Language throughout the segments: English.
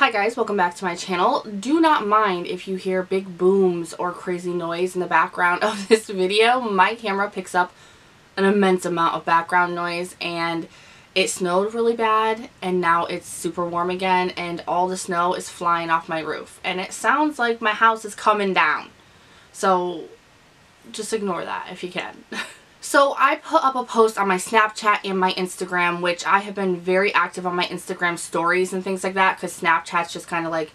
Hi guys, welcome back to my channel. Do not mind if you hear big booms or crazy noise in the background of this video. My camera picks up an immense amount of background noise, and it snowed really bad and now it's super warm again and all the snow is flying off my roof and it sounds like my house is coming down. So just ignore that if you can. So I put up a post on my Snapchat and my Instagram, which I have been very active on my Instagram stories and things like that because Snapchat's just kind of like,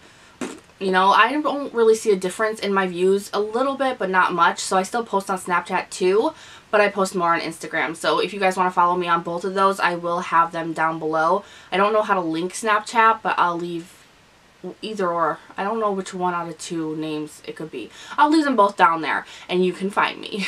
you know, I don't really see a difference in my views, a little bit but not much. So I still post on Snapchat too, but I post more on Instagram. So if you guys want to follow me on both of those, I will have them down below. I don't know how to link Snapchat, but I'll leave either or. I don't know which one out of two names it could be. I'll leave them both down there and you can find me.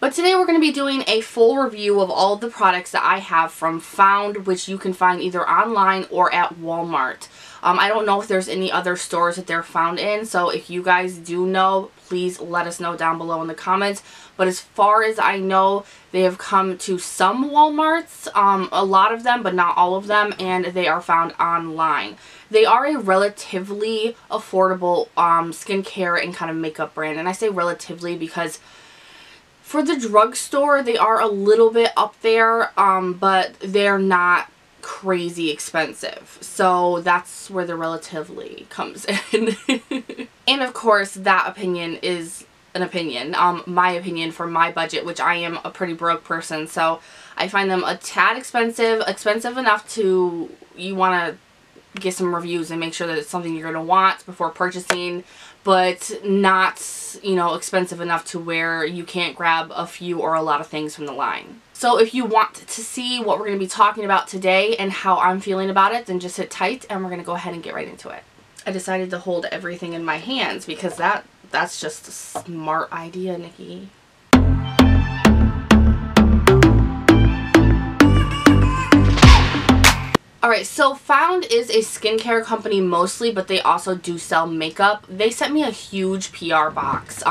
But today we're going to be doing a full review of all of the products that I have from FAQS, which you can find either online or at Walmart. I don't know if there's any other stores that they're found in, so if you guys do know, please let us know down below in the comments. But as far as I know, they have come to some Walmarts, a lot of them, but not all of them, and they are found online. They are a relatively affordable skincare and kind of makeup brand, and I say relatively because for the drugstore, they are a little bit up there, but they're not crazy expensive. So that's where the relatively comes in. And of course, that opinion is an opinion. My opinion for my budget, which I am a pretty broke person, so I find them a tad expensive enough to you want to get some reviews and make sure that it's something you're going to want before purchasing, but not, you know, expensive enough to where you can't grab a few or a lot of things from the line. So if you want to see what we're going to be talking about today and how I'm feeling about it, then just sit tight and we're going to go ahead and get right into it. I decided to hold everything in my hands because that's just a smart idea, Niki. Alright, so FAQS is a skincare company mostly, but they also do sell makeup. They sent me a huge PR box.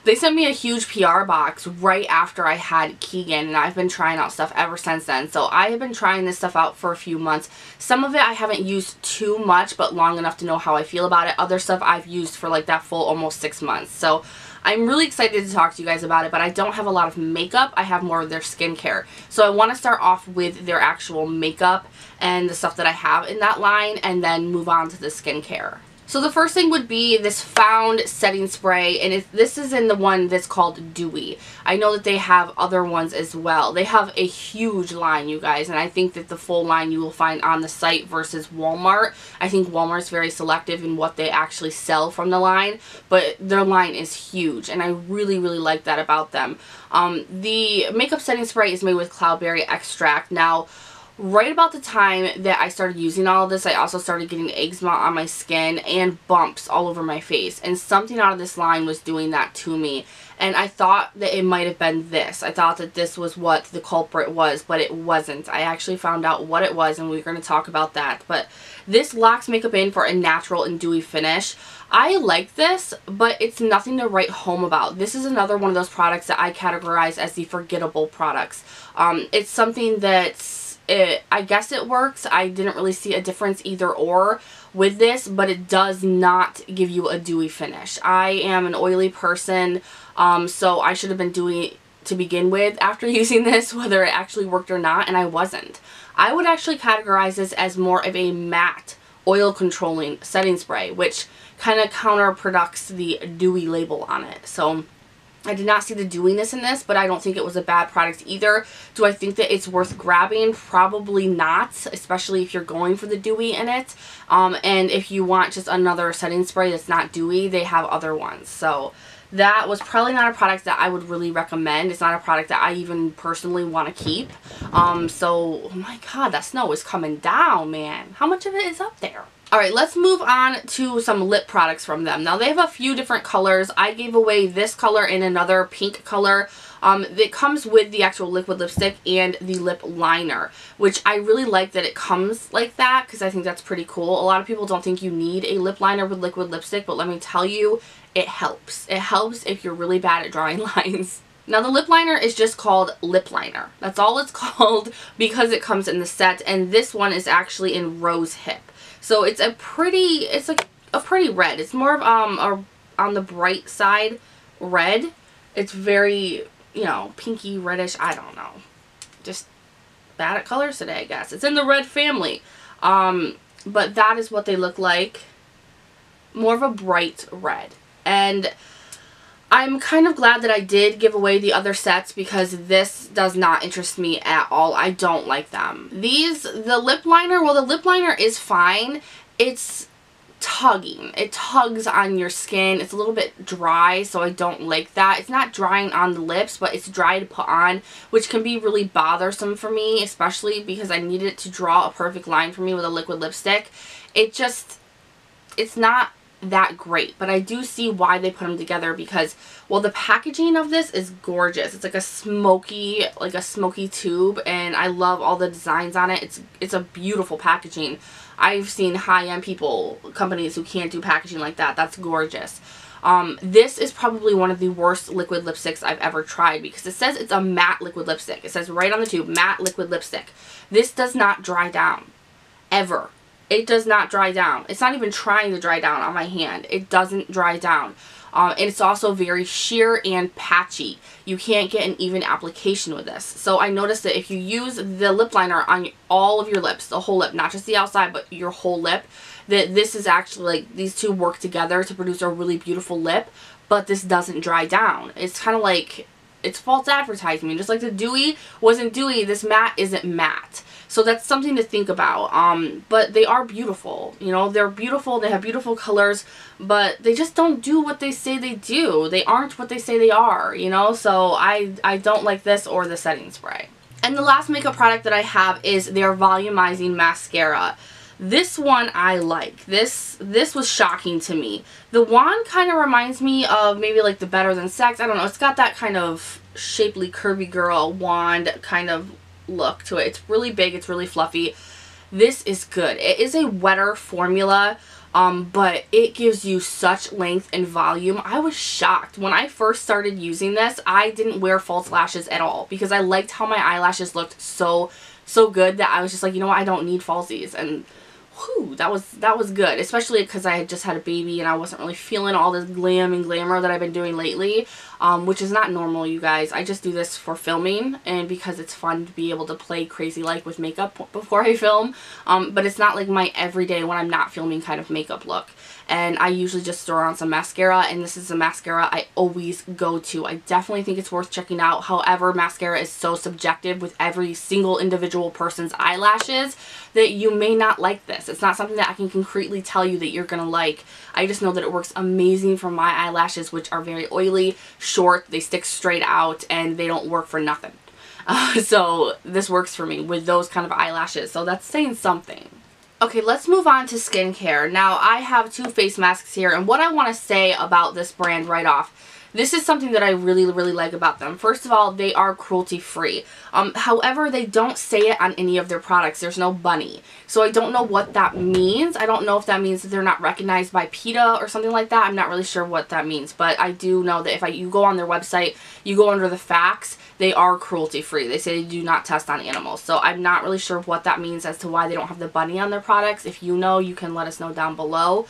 They sent me a huge PR box right after I had Keegan, and I've been trying out stuff ever since then. So I have been trying this stuff out for a few months. Some of it I haven't used too much, but long enough to know how I feel about it. Other stuff I've used for like that full almost 6 months. So I'm really excited to talk to you guys about it, but I don't have a lot of makeup. I have more of their skincare. So I want to start off with their actual makeup and the stuff that I have in that line, and then move on to the skincare. So the first thing would be this FAQS setting spray, and this is in the one that's called Dewy. I know that they have other ones as well. They have a huge line, you guys, and I think that the full line you will find on the site versus Walmart. I think Walmart's very selective in what they actually sell from the line, but their line is huge, and I really, really like that about them. The makeup setting spray is made with cloudberry extract. Now, right about the time that I started using all of this, I also started getting eczema on my skin and bumps all over my face. And something out of this line was doing that to me. And I thought that it might have been this. I thought that this was what the culprit was, but it wasn't. I actually found out what it was, and we're going to talk about that. But this locks makeup in for a natural and dewy finish. I like this, but it's nothing to write home about. This is another one of those products that I categorize as the forgettable products. It's something that's I guess it works. I didn't really see a difference either or with this, but it does not give you a dewy finish. I am an oily person, so I should have been doing it to begin with after using this, whether it actually worked or not, and I wasn't. I would actually categorize this as more of a matte oil controlling setting spray, which kind of counterproducts the dewy label on it. So I did not see the dewiness in this, but I don't think it was a bad product either. Do I think that it's worth grabbing? Probably not, especially if you're going for the dewy in it. And if you want just another setting spray that's not dewy, they have other ones. So that was probably not a product that I would really recommend. It's not a product that I even personally want to keep. So, oh my god, that snow is coming down, man. How much of it is up there? Alright, let's move on to some lip products from them. Now, they have a few different colors. I gave away this color and another pink color. It comes with the actual liquid lipstick and the lip liner, which I really like that it comes like that because I think that's pretty cool. A lot of people don't think you need a lip liner with liquid lipstick, but let me tell you, it helps. It helps if you're really bad at drawing lines. Now the lip liner is just called lip liner. That's all it's called because it comes in the set, and this one is actually in Rose Hip. So it's a pretty, it's like a pretty red. It's more of on the bright side red. It's very, you know, pinky reddish. I don't know. Just bad at colors today, I guess. It's in the red family. But that is what they look like. More of a bright red. And I'm kind of glad that I did give away the other sets because this does not interest me at all. I don't like them. The lip liner, well, the lip liner is fine. It's tugging. It tugs on your skin. It's a little bit dry, so I don't like that. It's not drying on the lips, but it's dry to put on, which can be really bothersome for me, especially because I needed it to draw a perfect line for me with a liquid lipstick. It's not that great, but I do see why they put them together because, well, the packaging of this is gorgeous. It's like a smoky tube, and I love all the designs on it. It's a beautiful packaging. I've seen high-end companies who can't do packaging like that. That's gorgeous. This is probably one of the worst liquid lipsticks I've ever tried because it says it's a matte liquid lipstick. It says right on the tube, matte liquid lipstick. This does not dry down. Ever. It does not dry down. It's not even trying to dry down on my hand. It doesn't dry down. And it's also very sheer and patchy. You can't get an even application with this. So I noticed that if you use the lip liner on all of your lips, the whole lip, not just the outside, but your whole lip, that this is actually like these two work together to produce a really beautiful lip, but this doesn't dry down. It's kind of like, it's false advertising. Just like the Dewy wasn't dewy, this matte isn't matte. So that's something to think about. But they are beautiful. You know, they're beautiful. They have beautiful colors, but they just don't do what they say they do. They aren't what they say they are, you know? So I don't like this or the setting spray. And the last makeup product that I have is their Volumizing Mascara. This one I like. This was shocking to me. The wand kind of reminds me of maybe like the Better Than Sex. I don't know. It's got that kind of shapely curvy girl wand kind of look to it. It's really big. It's really fluffy. This is good. It is a wetter formula, but it gives you such length and volume. I was shocked. When I first started using this, I didn't wear false lashes at all because I liked how my eyelashes looked so good that I was just like, you know what, I don't need falsies. And whew, that was good, especially because I had just had a baby and I wasn't really feeling all this glam and glamour that I've been doing lately, which is not normal, you guys. I just do this for filming and because it's fun to be able to play crazy like with makeup before I film, but it's not like my everyday when I'm not filming kind of makeup look. And I usually just throw on some mascara, and this is a mascara I always go to. I definitely think it's worth checking out. However, mascara is so subjective with every single individual person's eyelashes that you may not like this. It's not something that I can concretely tell you that you're gonna like. I just know that it works amazing for my eyelashes, which are very oily, short, they stick straight out, and they don't work for nothing. So this works for me with those kind of eyelashes, so that's saying something. Okay, let's move on to skincare. Now, I have two face masks here, and what I want to say about this brand right off, this is something that I really like about them. First of all, they are cruelty-free. However, they don't say it on any of their products. There's no bunny. So I don't know what that means. I don't know if that means that they're not recognized by PETA or something like that. I'm not really sure what that means. But I do know that if you go on their website, you go under the FAQS, they are cruelty-free. They say they do not test on animals. So I'm not really sure what that means as to why they don't have the bunny on their products. If you know, you can let us know down below.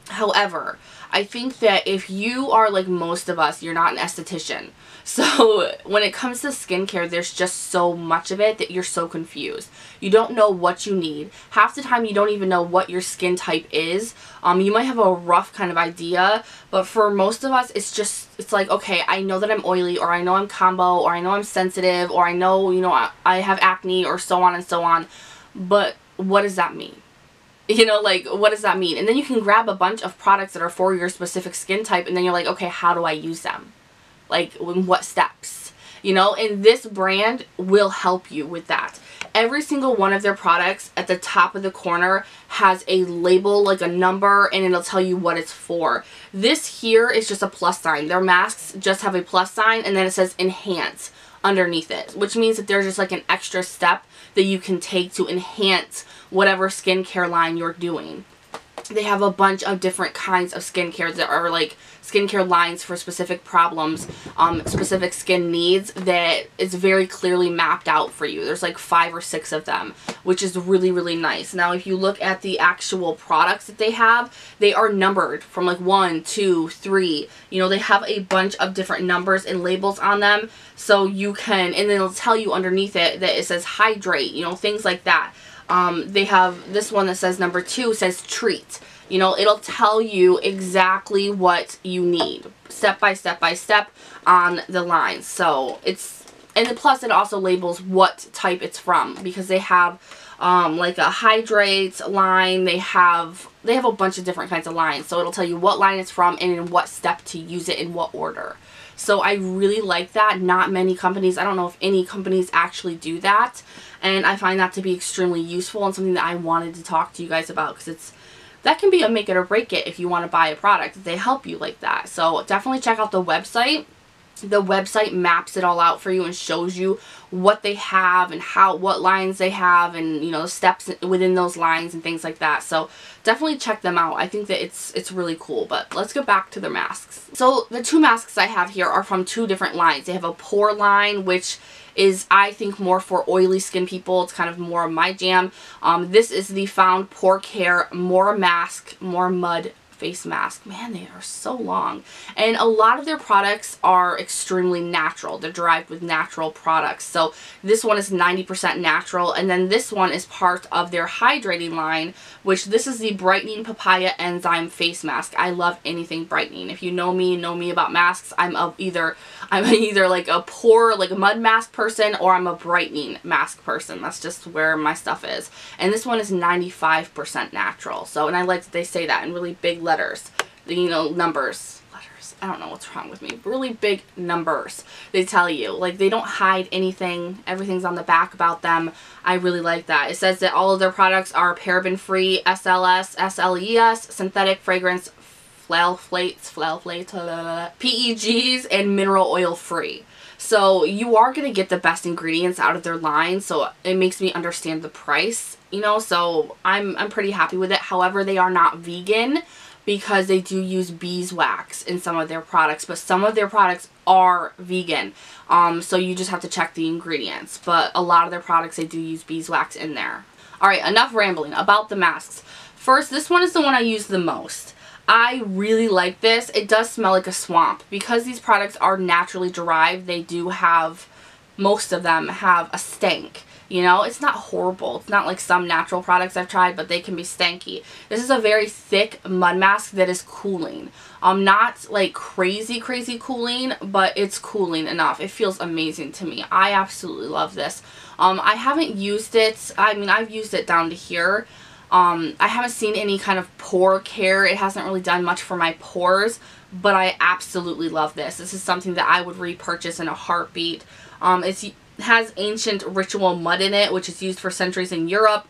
However, I think that if you are like most of us, you're not an esthetician. So when it comes to skincare, there's just so much of it that you're so confused. You don't know what you need. Half the time you don't even know what your skin type is. You might have a rough kind of idea, but for most of us, it's like, okay, I know that I'm oily, or I know I'm combo, or I know I'm sensitive, or I know, you know, I have acne, or so on and so on. But what does that mean? You know, like, what does that mean? And then you can grab a bunch of products that are for your specific skin type, and then you're like, okay, how do I use them? Like, in what steps? You know, and this brand will help you with that. Every single one of their products at the top of the corner has a label, like a number, and it'll tell you what it's for. This here is just a plus sign. Their masks just have a plus sign, and then it says enhance underneath it, which means that there's just like an extra step that you can take to enhance whatever skincare line you're doing. They have a bunch of different kinds of skincare that are like skincare lines for specific problems, specific skin needs that is very clearly mapped out for you. There's like 5 or 6 of them, which is really, really nice. Now, if you look at the actual products that they have, they are numbered from like 1, 2, 3. You know, they have a bunch of different numbers and labels on them. So you can, and then it'll tell you underneath it that it says hydrate, you know, things like that. They have this one that says number 2 says treat. You know, it'll tell you exactly what you need, step by step by step on the lines. So it's, and plus it also labels what type it's from, because they have like a hydrate line. They have a bunch of different kinds of lines. So it'll tell you what line it's from and in what step to use it, in what order. So I really like that. Not many companies, I don't know if any companies actually do that. And I find that to be extremely useful and something that I wanted to talk to you guys about, because that can be a make it or break it if you want to buy a product. They help you like that. So definitely check out the website. The website maps it all out for you and shows you what they have and what lines they have, and you know, the steps within those lines and things like that. So definitely check them out. I think that it's really cool. But let's go back to their masks. So the 2 masks I have here are from 2 different lines. They have a Pore line, which is, I think, more for oily skin people. It's kind of more of my jam. This is the Found Pore Care Moor Mud face mask. Man, they are so long. And a lot of their products are extremely natural. They're derived with natural products. So this one is 90% natural. And then this one is part of their hydrating line, which this is the Brightening Papaya Enzyme Face Mask. I love anything brightening. If you know me about masks, I'm either like a pore, like a mud mask person, or I'm a brightening mask person. That's just where my stuff is. And this one is 95% natural. So, and I like that they say that in really big letters, you know, numbers. I don't know what's wrong with me. Really big numbers. They tell you. Like, they don't hide anything. Everything's on the back about them. I really like that. It says that all of their products are paraben-free, SLS, SLES, synthetic fragrance, phthalates, PEGs, and mineral oil free. So you are going to get the best ingredients out of their line. So it makes me understand the price, you know. So I'm pretty happy with it. However, they are not vegan, because they do use beeswax in some of their products, but some of their products are vegan. So you just have to check the ingredients. But a lot of their products, they do use beeswax in there. Alright, enough rambling about the masks. First, this one is the one I use the most. I really like this. It does smell like a swamp. Because these products are naturally derived, they do have, most of them have a stank. You know, it's not horrible. It's not like some natural products I've tried, but they can be stanky. This is a very thick mud mask that is cooling. Not like crazy cooling, but it's cooling enough. It feels amazing to me. I absolutely love this. I haven't used it. I mean, I've used it down to here. I haven't seen any kind of pore care. It hasn't really done much for my pores, but I absolutely love this. This is something that I would repurchase in a heartbeat. It has ancient ritual mud in it, which is used for centuries in Europe,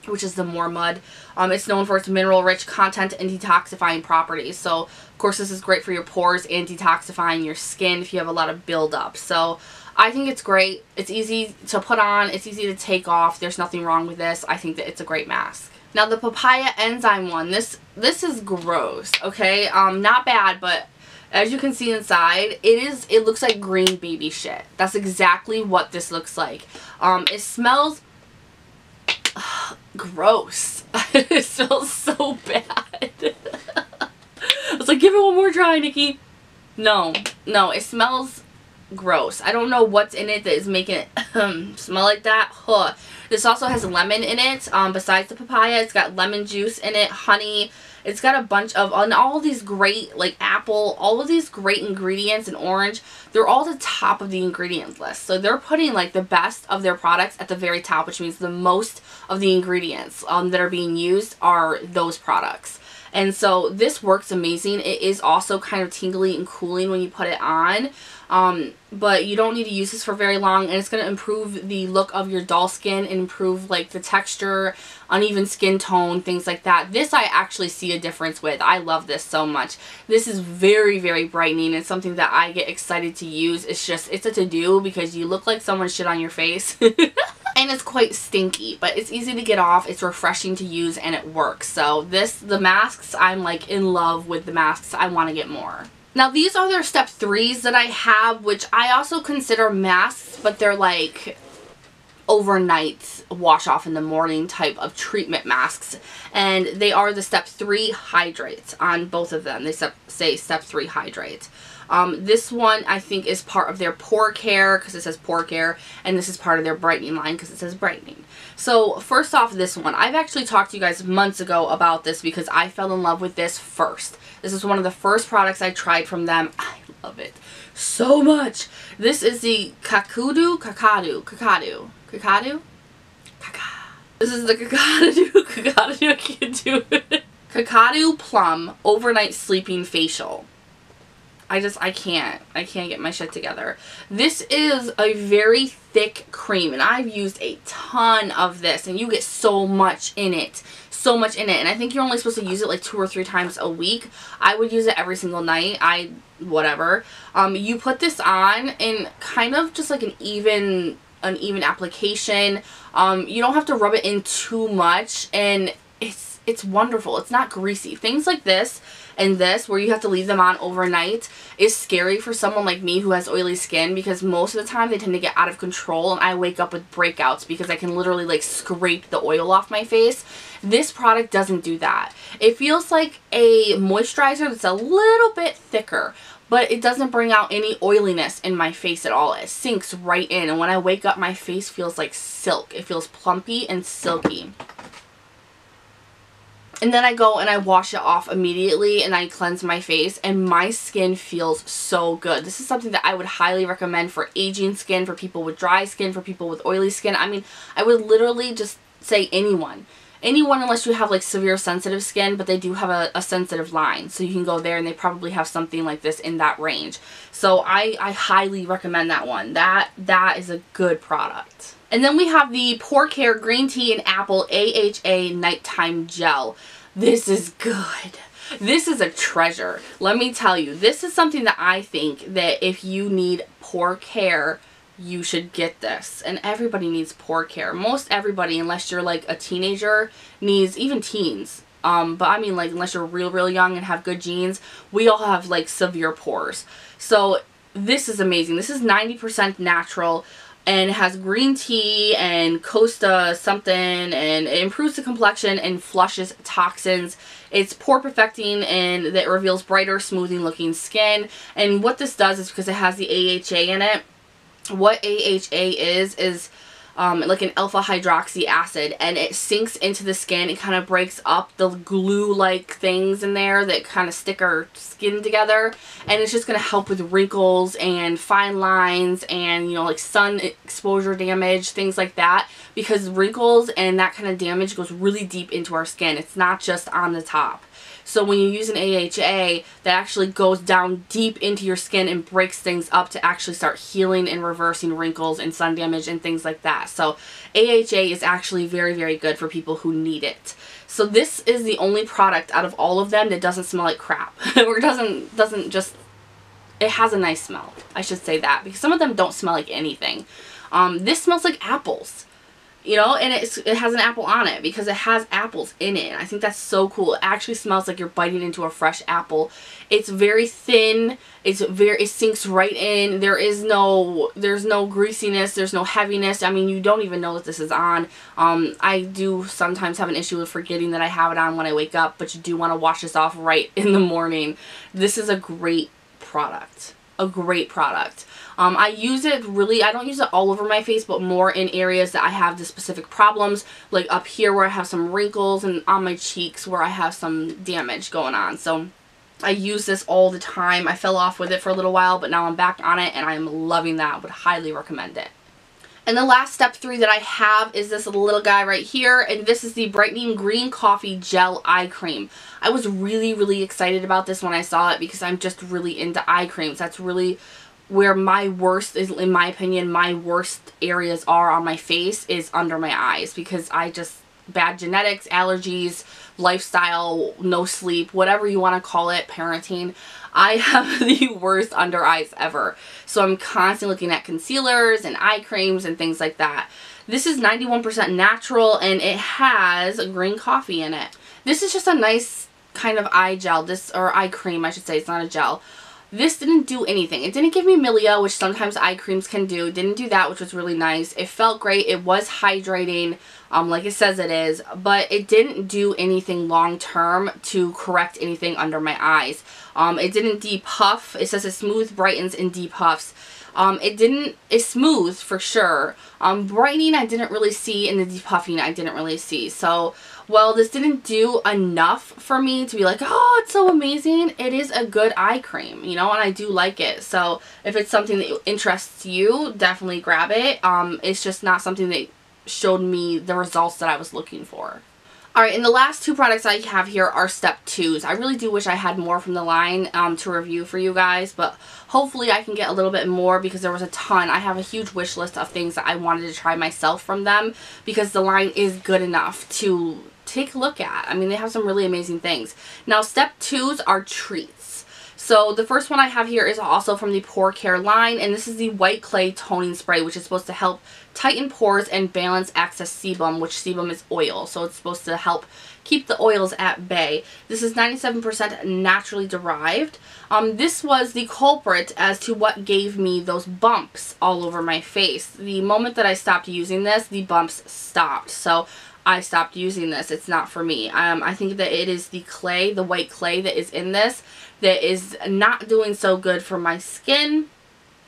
which is the Moor Mud. It's known for its mineral-rich content and detoxifying properties. So, of course, this is great for your pores and detoxifying your skin if you have a lot of buildup. So, I think it's great. It's easy to put on. It's easy to take off. There's nothing wrong with this. I think that it's a great mask. Now, the Papaya Enzyme one, this is gross, okay? Not bad, but as you can see inside, it looks like green baby shit. That's exactly what this looks like. It smells gross. It smells so bad. I was like, give it one more try, Nikki. No, it smells gross. I don't know what's in it that is making it smell like that. Huh. This also has lemon in it. Besides the papaya, it's got lemon juice in it, honey. It's got a bunch of, and all these great, like apple, all of these great ingredients, and orange, they're all the top of the ingredient list. So they're putting like the best of their products at the very top, which means the most of the ingredients that are being used are those products. And so this works amazing. It is also kind of tingly and cooling when you put it on. But you don't need to use this for very long, and it's going to improve the look of your dull skin and improve like the texture, uneven skin tone, things like that. This I actually see a difference with. I love this so much. This is very, very brightening. It's something that I get excited to use. It's just, it's a to-do because you look like someone shit on your face. And it's quite stinky, but it's easy to get off, it's refreshing to use, and it works. So the masks, I'm like in love with the masks. I want to get more. Now these are their step 3s that I have, which I also consider masks, but they're like overnight wash off in the morning type of treatment masks. And they are the step 3 hydrates on both of them. They say step 3 hydrate. This one I think is part of their pore care because it says pore care, and this is part of their brightening line because it says brightening. So first off, this one, I've actually talked to you guys months ago about this because I fell in love with this first. This is one of the first products I tried from them. I love it so much. This is the Kakadu. This is the Kakadu, I can't do it. Kakadu Plum Overnight Sleeping Facial. I can't get my shit together. This is a very thick cream, and I've used a ton of this, and you get so much in it. So much in it. And I think you're only supposed to use it like 2 or 3 times a week. I would use it every single night. Whatever. You put this on in kind of just like an even application. You don't have to rub it in too much, and it's wonderful. It's not greasy. Things like this and this, where you have to leave them on overnight, is scary for someone like me who has oily skin, because most of the time they tend to get out of control and I wake up with breakouts because I can literally like scrape the oil off my face. This product doesn't do that. It feels like a moisturizer that's a little bit thicker, but it doesn't bring out any oiliness in my face at all. It sinks right in, and when I wake up my face feels like silk. It feels plumpy and silky. And then I go and I wash it off immediately and I cleanse my face, and my skin feels so good. This is something that I would highly recommend for aging skin, for people with dry skin, for people with oily skin. I mean, I would literally just say anyone. Anyone, unless you have like severe sensitive skin, but they do have a sensitive line. So you can go there and they probably have something like this in that range. So I highly recommend that one. That is a good product. And then we have the Pore Care Green Tea and Apple AHA Nighttime Gel. This is good. This is a treasure. Let me tell you, this is something that I think that if you need pore care, you should get this. And everybody needs pore care. Most everybody, unless you're like a teenager, needs, even teens. But I mean, like, unless you're real young and have good genes, we all have like severe pores. So this is amazing. This is 90% natural, and it has green tea and Costa something, and it improves the complexion and flushes toxins. It's pore perfecting, and that reveals brighter, smoothing looking skin. And what this does is, because it has the AHA in it, what AHA is like an alpha hydroxy acid, and it sinks into the skin. It kind of breaks up the glue-like things in there that kind of stick our skin together, and it's just going to help with wrinkles and fine lines and, you know, like sun exposure damage, things like that, because wrinkles and that kind of damage goes really deep into our skin. It's not just on the top. So when you use an AHA, that actually goes down deep into your skin and breaks things up to actually start healing and reversing wrinkles and sun damage and things like that. So AHA is actually very good for people who need it. So this is the only product out of all of them that doesn't smell like crap. Or doesn't just, it has a nice smell. I should say that, because some of them don't smell like anything. This smells like apples. You know, and it has an apple on it because it has apples in it. I think that's so cool. It actually smells like you're biting into a fresh apple. It's very thin. It sinks right in. There's no greasiness. There's no heaviness. I mean, you don't even know that this is on. I do sometimes have an issue with forgetting that I have it on when I wake up, but you do want to wash this off right in the morning. This is a great product. A great product. I use it really, I don't use it all over my face, but more in areas that I have the specific problems, like up here where I have some wrinkles, and on my cheeks where I have some damage going on. So I use this all the time. I fell off with it for a little while, but now I'm back on it and I'm loving that. Would highly recommend it. And the last step 3 that I have is this little guy right here, and this is the Brightening Green Coffee Gel Eye Cream. I was really excited about this when I saw it because I'm just really into eye creams. That's really where my worst is, in my opinion, my worst areas are on my face is under my eyes, because I bad genetics, allergies, lifestyle, no sleep, whatever you want to call it, parenting, I have the worst under eyes ever. So I'm constantly looking at concealers and eye creams and things like that. This is 91% natural and it has green coffee in it. This is just a nice kind of eye gel, or eye cream I should say, it's not a gel. This didn't do anything. It didn't give me milia, which sometimes eye creams can do. It didn't do that, which was really nice. It felt great. It was hydrating, like it says it is, but it didn't do anything long term to correct anything under my eyes. It didn't depuff. It says it smooth, brightens, and depuffs. It's smooth for sure. Brightening I didn't really see, and the depuffing I didn't really see. So, well, this didn't do enough for me to be like, oh, it's so amazing. It is a good eye cream, you know, and I do like it. So if it's something that interests you, definitely grab it. It's just not something that showed me the results that I was looking for. Alright, and the last two products I have here are step 2s. I really do wish I had more from the line to review for you guys, but hopefully I can get a little bit more because there was a ton. I have a huge wish list of things that I wanted to try myself from them because the line is good enough to take a look at. I mean, they have some really amazing things. Now, step 2s are treats. So the first one I have here is also from the Pore Care line, and this is the White Clay Toning Spray, which is supposed to help tighten pores and balance excess sebum, which sebum is oil, so it's supposed to help keep the oils at bay. This is 97% naturally derived. This was the culprit as to what gave me those bumps all over my face. The moment that I stopped using this, the bumps stopped. So I stopped using this. It's not for me. I think that it is the clay, the white clay that is in this, that is not doing so good for my skin,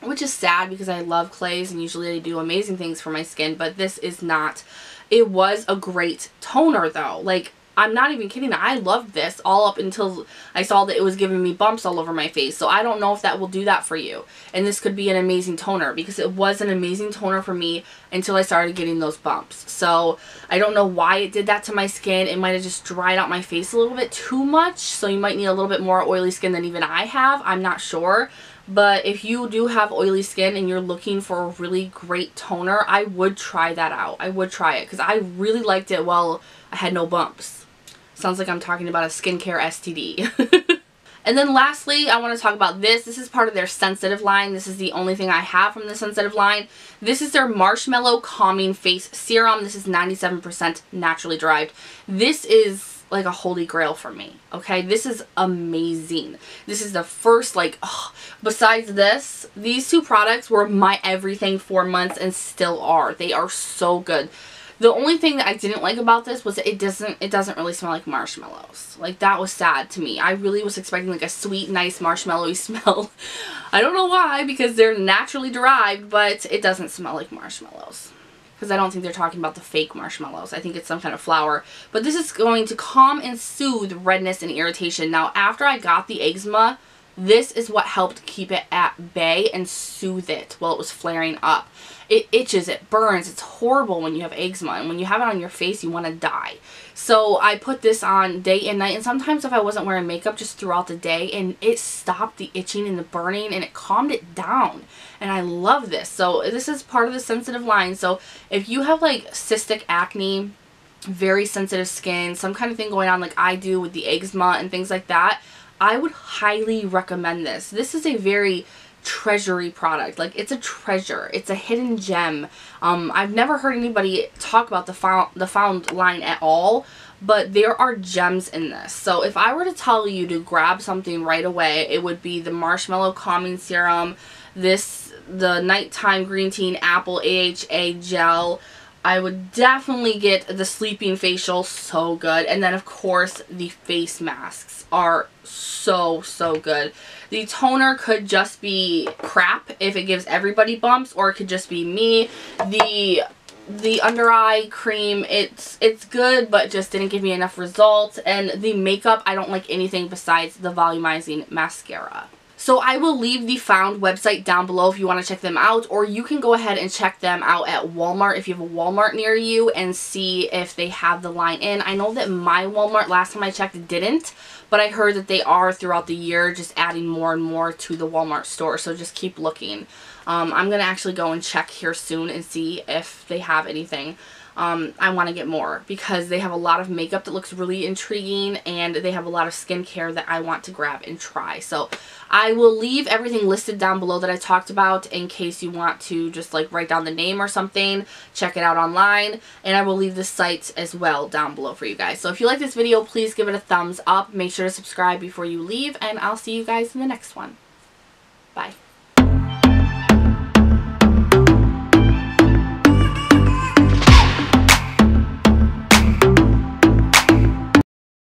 which is sad because I love clays and usually they do amazing things for my skin, but this is not. It was a great toner though. Like, I'm not even kidding. I loved this all up until I saw that it was giving me bumps all over my face. So I don't know if that will do that for you. And this could be an amazing toner because it was an amazing toner for me until I started getting those bumps. So I don't know why it did that to my skin. It might have just dried out my face a little bit too much. So you might need a little bit more oily skin than even I have. I'm not sure. But if you do have oily skin and you're looking for a really great toner, I would try that out. I would try it because I really liked it while I had no bumps. Sounds like I'm talking about a skincare STD. And then lastly, I want to talk about this. This is part of their sensitive line. This is the only thing I have from the sensitive line. This is their Marshmallow Calming Face Serum. This is 97% naturally derived. This is like a holy grail for me. Okay, this is amazing. This is the first, like, besides this, these two products were my everything for months and still are. They are so good. The only thing that I didn't like about this was that it doesn't really smell like marshmallows. Like, that was sad to me. I really was expecting like a sweet, nice marshmallowy smell. I don't know why, because they're naturally derived, but it doesn't smell like marshmallows. Because I don't think they're talking about the fake marshmallows. I think it's some kind of flour. But this is going to calm and soothe redness and irritation. Now, after I got the eczema, this is what helped keep it at bay and soothe it while it was flaring up. It itches, it burns, it's horrible when you have eczema, and when you have it on your face, you want to die. So I put this on day and night, and sometimes if I wasn't wearing makeup, just throughout the day, and it stopped the itching and the burning, and it calmed it down. And I love this. So this is part of the sensitive line. So if you have like cystic acne, very sensitive skin, some kind of thing going on like I do with the eczema and things like that, I would highly recommend this. This is a very treasury product. Like, it's a treasure. It's a hidden gem. I've never heard anybody talk about the Found line at all, but there are gems in this. So if I were to tell you to grab something right away, it would be the Marshmallow Calming Serum, the Nighttime Green Tea and Apple AHA Gel. I would definitely get the Sleeping Facial, so good. And then, of course, the face masks are so, so good. The toner could just be crap if it gives everybody bumps, or it could just be me. The under eye cream, it's good, but just didn't give me enough results. And the makeup, I don't like anything besides the Volumizing Mascara. So I will leave the Found website down below if you want to check them out, or you can go ahead and check them out at Walmart if you have a Walmart near you and see if they have the line in. I know that my Walmart, last time I checked, didn't, but I heard that they are throughout the year just adding more and more to the Walmart store, so just keep looking. I'm going to actually go and check here soon and see if they have anything. I want to get more because they have a lot of makeup that looks really intriguing, and they have a lot of skincare that I want to grab and try. So I will leave everything listed down below that I talked about in case you want to just like write down the name or something, check it out online, and I will leave the sites as well down below for you guys. So if you like this video, please give it a thumbs up. Make sure to subscribe before you leave, and I'll see you guys in the next one. Bye.